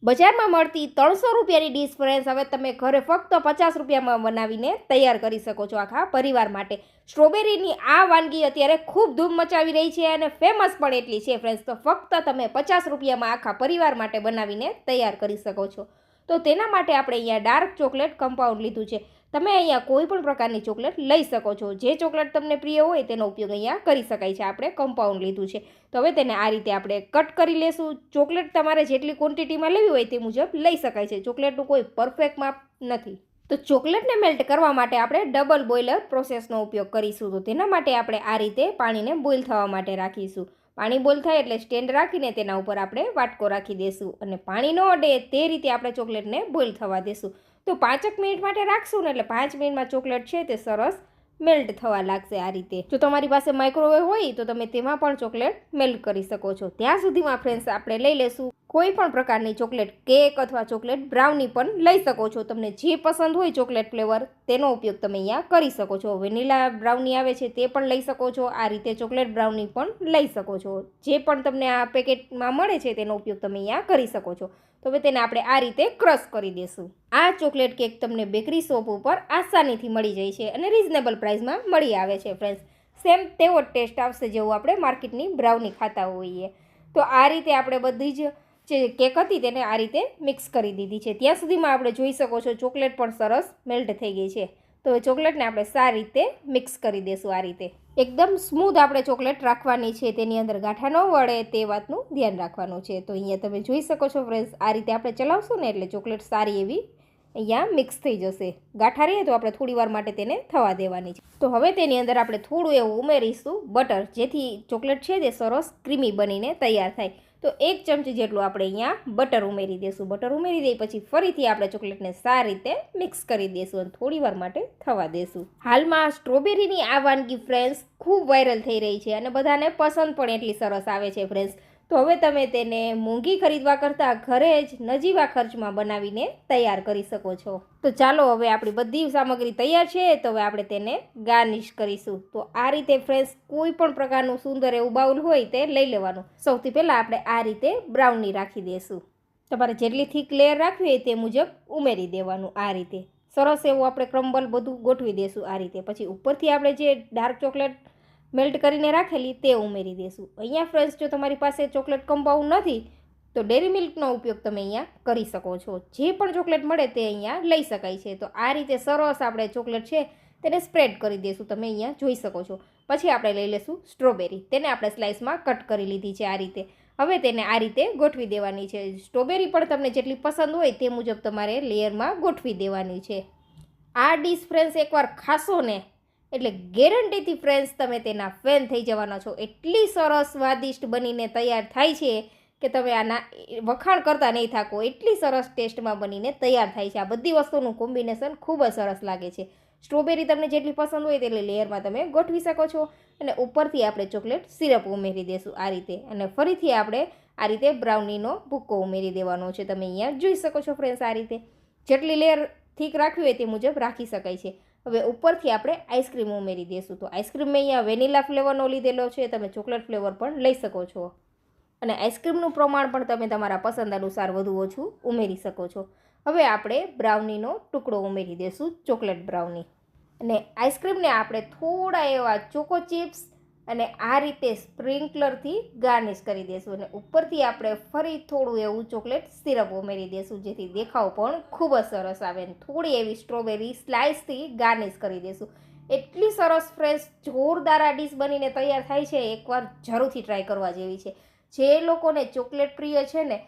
બજારમાં મળતી 300 રૂપિયાની ડીશ ફ્રેન્ડ્સ હવે તમે ઘરે ફક્ત 50 રૂપિયામાં બનાવીને તૈયાર કરી શકો છો આખા પરિવાર માટે. સ્ટ્રોબેરીની આ વાનગી અત્યારે ખૂબ ધૂમ મચાવી રહી છે અને ફેમસ પણ એટલી છે ફ્રેન્ડ્સ. તો ફક્ત તમે 50 રૂપિયામાં આખા પરિવાર માટે બનાવીને તૈયાર કરી શકો છો. તો તેના માટે આપણે અહીંયા ડાર્ક ચોકલેટ કમ્પાઉન્ડ લીધું છે. તમે અહીંયા કોઈ પણ પ્રકારની ચોકલેટ લઈ શકો છો. જે ચોકલેટ તમને પ્રિય હોય તેનો ઉપયોગ અહીંયા કરી શકાય છે. આપણે કમ્પાઉન્ડ લીધું છે. તો હવે તેને આ રીતે આપણે કટ કરી લેશું. ચોકલેટ તમારે જેટલી ક્વોન્ટિટીમાં લેવી હોય તે મુજબ લઈ શકાય છે. ચોકલેટનું કોઈ પરફેક્ટ માપ નથી. તો ચોકલેટને મેલ્ટ કરવા માટે આપણે ડબલ બોઇલર પ્રોસેસનો ઉપયોગ કરીશું. તો તેના માટે આપણે આ રીતે પાણીને બોઇલ થવા માટે રાખીશું. પાણી બોઇલ થાય એટલે સ્ટેન્ડ રાખીને તેના ઉપર આપણે વાટકો રાખી દઈશું અને પાણી ન અડે તે રીતે આપણે ચોકલેટને બોઇલ થવા દઈશું. તો 5 મિનિટ માટે રાખશું ને એટલે 5 મિનિટમાં ચોકલેટ છે તે સરસ મેલ્ટ થવા લાગશે આ રીતે. જો તમારી પાસે માઇક્રોવેવ હોય તો તમે તેમાં પણ ચોકલેટ મેલ્ટ કરી શકો છો. ત્યાં સુધીમાં ફ્રેન્ડ્સ આપણે લઈ લેશું કોઈ પણ પ્રકારની ચોકલેટ કેક અથવા ચોકલેટ બ્રાઉની પણ લઈ શકો છો. તમને જે પસંદ હોય ચોકલેટ ફ્લેવર તેનો ઉપયોગ તમે અહીંયા કરી શકો છો. વેનીલા બ્રાઉની આવે છે તે પણ લઈ શકો છો. આ રીતે ચોકલેટ બ્રાઉની પણ લઈ શકો છો. જે પણ તમને આ પેકેટમાં મળે છે તેનો ઉપયોગ તમે અહીંયા કરી શકો છો. તો હવે તેને આપણે આ રીતે ક્રશ કરી દઈશું. આ ચોકલેટ કેક તમને બેકરી શોપ ઉપર આસાનીથી મળી જાય છે અને રિઝનેબલ પ્રાઇસમાં મળી આવે છે ફ્રેન્ડ્સ. સેમ તેવો ટેસ્ટ આવશે જેવું આપણે માર્કેટની બ્રાઉની ખાતા હોઈએ. તો આ રીતે આપણે બધી જ જે કેક હતી તેને આ રીતે મિક્સ કરી દીધી છે. ત્યાં સુધીમાં આપણે જોઈ શકો છો ચોકલેટ પણ સરસ મેલ્ટ થઈ ગઈ છે. તો હવે ચોકલેટને આપણે સારી રીતે મિક્સ કરી દઈશું. આ રીતે એકદમ સ્મૂથ આપણે ચોકલેટ રાખવાની છે. તેની અંદર ગાંઠા ન વળે તે વાતનું ધ્યાન રાખવાનું છે. તો અહીંયા તમે જોઈ શકો છો ફ્રેન્ડ્સ, આ રીતે આપણે ચલાવશું ને એટલે ચોકલેટ સારી એવી અહીંયા મિક્સ થઈ જશે. ગાંઠા રહીએ તો આપણે થોડી વાર માટે તેને થવા દેવાની છે. તો હવે તેની અંદર આપણે થોડું એવું ઉમેરીશું બટર, જેથી ચોકલેટ છે તે સરસ ક્રીમી બનીને તૈયાર થાય. તો 1 ચમચી જેટલું આપણે અહીંયા બટર ઉમેરી દઈશું. બટર ઉમેરી દઈ પછી ફરીથી આપણે ચોકલેટને સારી રીતે મિક્સ કરી દઈશું અને થોડી વાર માટે થવા દઈશું. હાલમાં સ્ટ્રોબેરીની આ વાનગી ફ્રેન્ડ્સ ખૂબ વાયરલ થઈ રહી છે અને બધાને પસંદ પણ એટલી સરસ આવે છે ફ્રેન્ડ્સ. તો હવે તમે તેને મોંઘી ખરીદવા કરતાં ઘરે જ નજીવા ખર્ચમાં બનાવીને તૈયાર કરી શકો છો. તો ચાલો હવે આપણી બધી સામગ્રી તૈયાર છે. તો હવે આપણે તેને ગાર્નિશ કરીશું. તો આ રીતે ફ્રેન્ડ્સ કોઈ પણ પ્રકારનું સુંદર એવું બાઉલ હોય તે લઈ લેવાનું. સૌથી પહેલાં આપણે આ રીતે બ્રાઉની રાખી દઈશું. તમારે જેટલી થીક લેયર રાખવી હોય તે મુજબ ઉમેરી દેવાનું. આ રીતે સરસ એવું આપણે ક્રમ્બલ બધું ગોઠવી દઈશું. આ રીતે પછી ઉપરથી આપણે જે ડાર્ક ચોકલેટ મેલ્ટ કરીને રાખેલી તે ઉમેરી દઈશું. અહીંયા ફ્રેન્ડ્સ જો તમારી પાસે ચોકલેટ કમ્પાઉન્ડ નથી તો ડેરી મિલ્કનો ઉપયોગ તમે અહીંયા કરી શકો છો. જે પણ ચોકલેટ મળે તે અહીંયા લઈ શકાય છે. તો આ રીતે સરસ આપણે ચોકલેટ છે તેને સ્પ્રેડ કરી દઈશું. તમે અહીંયા જોઈ શકો છો. પછી આપણે લઈ લઈશું સ્ટ્રોબેરી. તેને આપણે સ્લાઇસમાં કટ કરી લીધી છે આ રીતે. હવે તેને આ રીતે ગોઠવી દેવાની છે. સ્ટ્રોબેરી પણ તમને જેટલી પસંદ હોય તે મુજબ તમારે લેયરમાં ગોઠવી દેવાની છે. આ ડીશ ફ્રેન્ડ્સ એકવાર ખાશો ને એટલે ગેરંટીથી ફ્રેન્ડ્સ તમે તેના ફેન થઈ જવાના છો. એટલી સરસ સ્વાદિષ્ટ બનીને તૈયાર થાય છે કે તમે આના વખાણ કરતા નહીં થાકો. એટલી સરસ ટેસ્ટમાં બનીને તૈયાર થાય છે. આ બધી વસ્તુનું કોમ્બિનેશન ખૂબ જ સરસ લાગે છે. સ્ટ્રોબેરી તમને જેટલી પસંદ હોય તેટલી લેયરમાં તમે ગોઠવી શકો છો અને ઉપરથી આપણે ચોકલેટ સિરપ ઉમેરી દઈશું આ રીતે. અને ફરીથી આપણે આ રીતે બ્રાઉનીનો ભૂક્કો ઉમેરી દેવાનો છે. તમે અહીંયા જોઈ શકો છો ફ્રેન્ડ્સ, આ રીતે જેટલી લેયર થીક રાખવી હોય તે મુજબ રાખી શકાય છે. હવે ઉપરથી આપણે આઈસ્ક્રીમ ઉમેરી દઈશું. તો આઈસ્ક્રીમ મેં અહીંયા વેનીલા ફ્લેવરનો લીધેલો છે. તમે ચોકલેટ ફ્લેવર પણ લઈ શકો છો અને આઈસ્ક્રીમનું પ્રમાણ પણ તમે તમારા પસંદ અનુસાર વધુ ઓછું ઉમેરી શકો છો. હવે આપણે બ્રાઉનીનો ટુકડો ઉમેરી દઈશું, ચોકલેટ બ્રાઉની. અને આઈસ્ક્રીમને આપણે થોડા એવા ચોકો ચિપ્સ અને આ રીતે સ્પ્રિંકલરથી ગાર્નિશ કરી દઈશું અને ઉપરથી આપણે ફરી થોડું એવું ચોકલેટ સિરપ ઉમેરી દઈશું, જેથી દેખાવ પણ ખૂબ જ સરસ આવે. થોડી એવી સ્ટ્રોબેરી સ્લાઇસથી ગાર્નિશ કરી દઈશું. એટલી સરસ ફ્રેશ જોરદાર આ ડીશ બનીને તૈયાર થાય છે. એકવાર જરૂરથી ટ્રાય કરવા જેવી છે. જે લોકોને ચોકલેટ પ્રિય છે ને,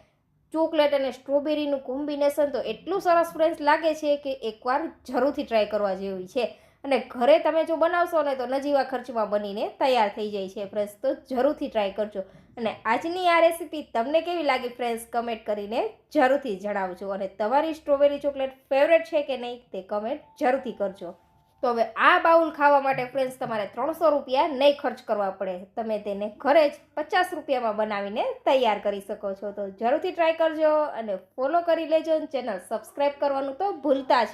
ચોકલેટ અને સ્ટ્રોબેરીનું કોમ્બિનેશન તો એટલું સરસ ફ્રેન્ડ્સ લાગે છે કે એકવાર જરૂરથી ટ્રાય કરવા જેવી છે. અને ઘરે તમે જો બનાવશો ને તો નજીવા ખર્ચમાં બનીને તૈયાર થઈ જાય છે ફ્રેન્ડ્સ. તો જરૂરથી ટ્રાય કરજો. અને આજની આ રેસીપી તમને કેવી લાગી ફ્રેન્ડ્સ કમેન્ટ કરીને જરૂરથી જણાવજો. અને તમારી સ્ટ્રોબેરી ચોકલેટ ફેવરેટ છે કે નહીં તે કમેન્ટ જરૂરથી કરજો. તો હવે આ બાઉલ ખાવા માટે ફ્રેન્ડ્સ તમારે 300 રૂપિયા નહીં ખર્ચ કરવા પડે. તમે તેને ઘરે જ 50 રૂપિયામાં બનાવીને તૈયાર કરી શકો છો. તો જરૂરથી ટ્રાય કરજો અને ફોલો કરી લેજો. ચેનલ સબસ્ક્રાઈબ કરવાનું તો ભૂલતા જ